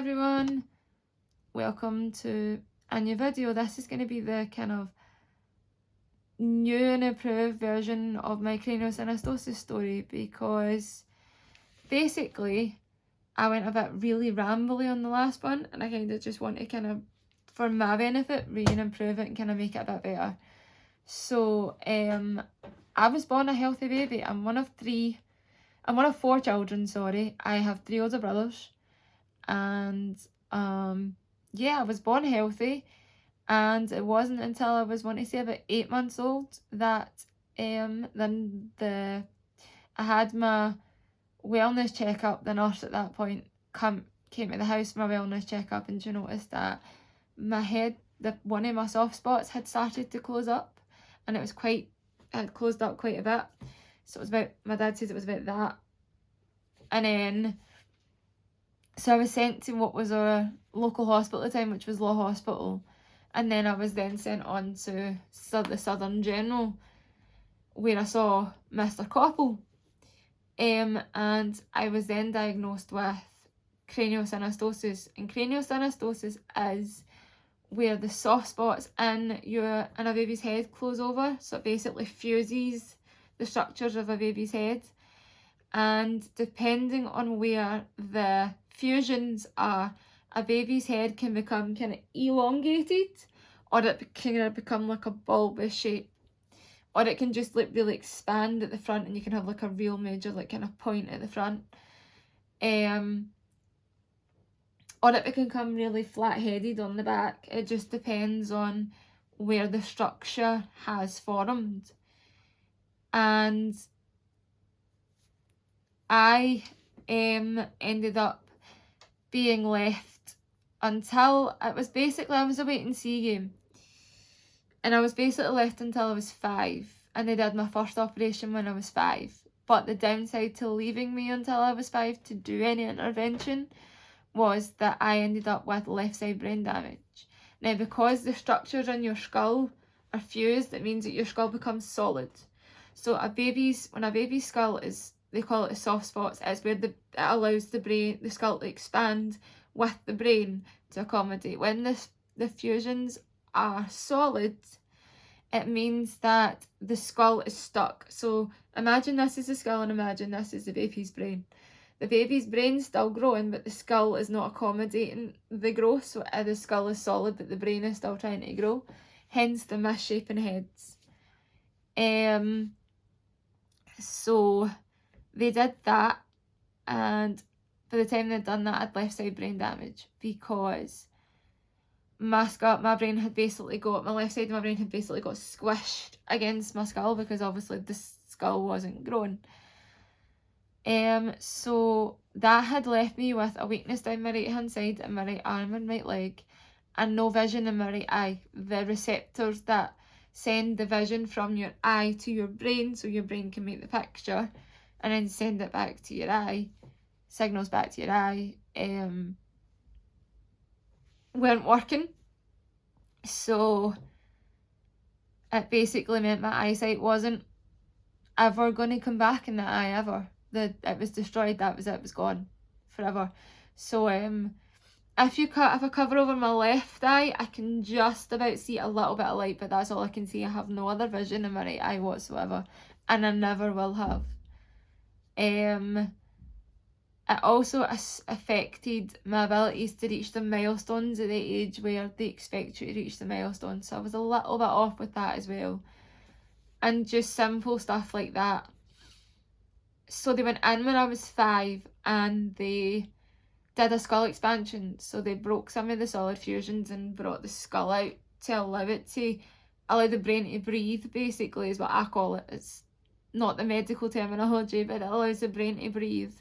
everyone, welcome to a new video. This is going to be the kind of new and improved version of my craniosynostosis story, because basically I went a bit really rambly on the last one and I kind of just want to kind of, for my benefit, improve it and kind of make it a bit better. So I was born a healthy baby. I'm one of four children, sorry. I have 3 older brothers, and yeah, I was born healthy, and it wasn't until I was, want to say, about 8 months old that then I had my wellness checkup. The nurse at that point came to the house for my wellness checkup, and she noticed that my head, one of my soft spots had started to close up, and it had closed up quite a bit. So it was about, my dad says it was about that. And then, so I was sent to what was our local hospital at the time, which was Law Hospital. And then I was then sent on to the Southern General, where I saw Mr. Coppell. And I was then diagnosed with craniosynostosis. And craniosynostosis is where the soft spots in a baby's head close over. So it basically fuses the structures of a baby's head. And depending on where the fusions are, a baby's head can become kind of elongated, or it can become like a bulbous shape, or it can just like really expand at the front and you can have like a real major like kind of point at the front, or it can become really flat-headed on the back. It just depends on where the structure has formed. And I ended up being left until it was basically, I was a wait and see game, and I was basically left until I was 5, and they did my first operation when I was 5. But the downside to leaving me until I was 5 to do any intervention was that I ended up with left side brain damage. Now, because the structures in your skull are fused, it means that your skull becomes solid. So when a baby's skull is, they call it a soft spots, it's where it allows the skull to expand with the brain to accommodate. When the fusions are solid, it means that the skull is stuck. So imagine this is the skull and imagine this is the baby's brain. The baby's brain's still growing, but the skull is not accommodating the growth. So the skull is solid, but the brain is still trying to grow. Hence the misshapen heads. So they did that, and by the time they'd done that, I had left side brain damage, because my left side of my brain had basically got squished against my skull, because obviously the skull wasn't growing. So that had left me with a weakness down my right hand side and my right arm and right leg, and no vision in my right eye. The receptors that send the vision from your eye to your brain, so your brain can make the picture and then send it back to your eye, signals back to your eye, weren't working. So it basically meant my eyesight wasn't ever going to come back in the eye ever. It was destroyed. That was it. It was gone forever. So if I cover over my left eye, I can just about see a little bit of light, but that's all I can see. I have no other vision in my right eye whatsoever, and I never will have. It also affected my abilities to reach the milestones at the age where they expect you to reach the milestones. So I was a little bit off with that as well, and just simple stuff like that. So they went in when I was 5 and they did a skull expansion. So they broke some of the solid fusions and brought the skull out to allow the brain to breathe, basically, is what I call it. It's not the medical terminology, but it allows the brain to breathe.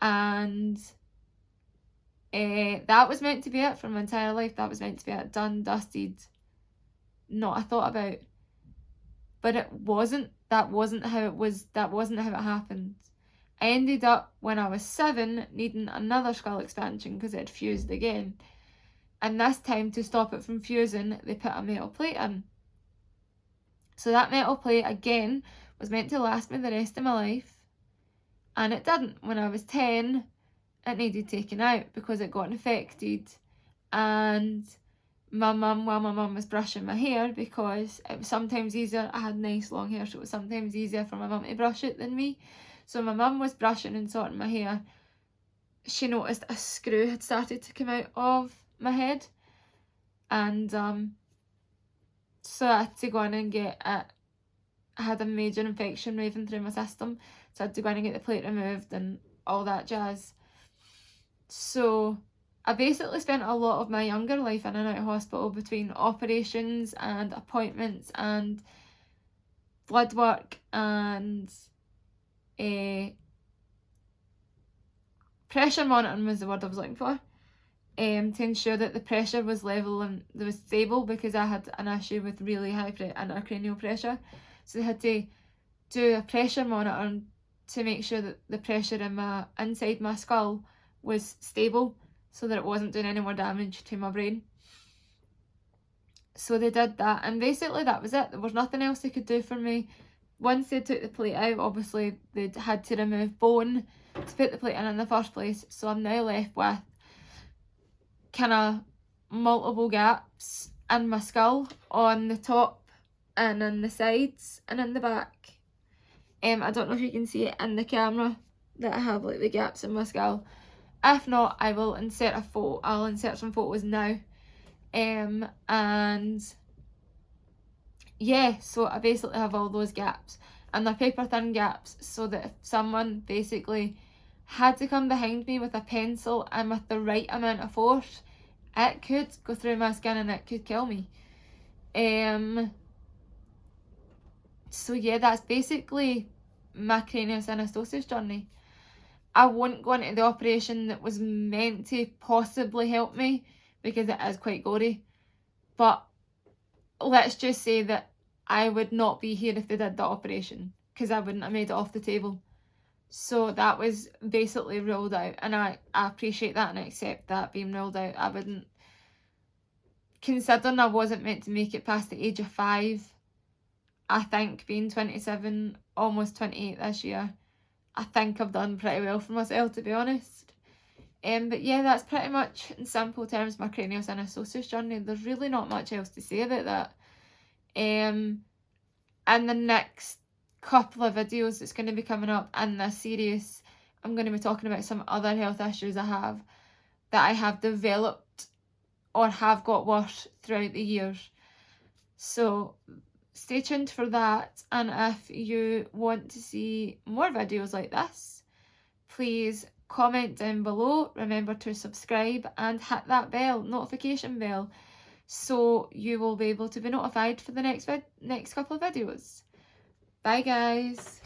And that was meant to be it for my entire life. That was meant to be it, done, dusted, not a thought about. But it wasn't. That wasn't how it happened. I ended up, when I was 7, needing another skull expansion because it had fused again. And this time, to stop it from fusing, they put a metal plate in. So that metal plate, again, was meant to last me the rest of my life. And it didn't. When I was 10, it needed taken out because it got infected. And while my mum was brushing my hair, because it was sometimes easier, I had nice long hair, so it was sometimes easier for my mum to brush it than me. So my mum was brushing and sorting my hair, she noticed a screw had started to come out of my head, and so I had to go in and get it. I had a major infection raving through my system, so I had to go in and get the plate removed and all that jazz. So I basically spent a lot of my younger life in and out of hospital between operations and appointments and blood work and pressure monitoring was the word I was looking for, to ensure that the pressure was level and it was stable, because I had an issue with really high intracranial pressure. So they had to do a pressure monitor to make sure that the pressure inside my skull was stable, so that it wasn't doing any more damage to my brain. So they did that, and basically that was it. There was nothing else they could do for me. Once they took the plate out, obviously they had to remove bone to put the plate in the first place. So I'm now left with kind of multiple gaps in my skull, on the top and on the sides and in the back. I don't know if you can see it in the camera that I have like the gaps in my skull. If not, I will insert a photo. I'll insert some photos now. And yeah, so I basically have all those gaps, and they're paper thin gaps, so that if someone basically had to come behind me with a pencil and with the right amount of force, it could go through my skin and it could kill me. So yeah, that's basically my craniosynostosis journey. I won't go into the operation that was meant to possibly help me, because it is quite gory, but let's just say that I would not be here if they did that operation, because I wouldn't have made it off the table. So that was basically ruled out, and I appreciate that and accept that being ruled out. I wouldn't, considering I wasn't meant to make it past the age of 5, I think being 27, almost 28 this year, I think I've done pretty well for myself, to be honest. But yeah, that's pretty much, in simple terms, my craniosynostosis journey. There's really not much else to say about that. In the next couple of videos that's going to be coming up in this series, I'm going to be talking about some other health issues I have that I have developed or have got worse throughout the years. So stay tuned for that, and if you want to see more videos like this, please comment down below. Remember to subscribe and hit that notification bell, so you will be able to be notified for the next couple of videos. Bye guys.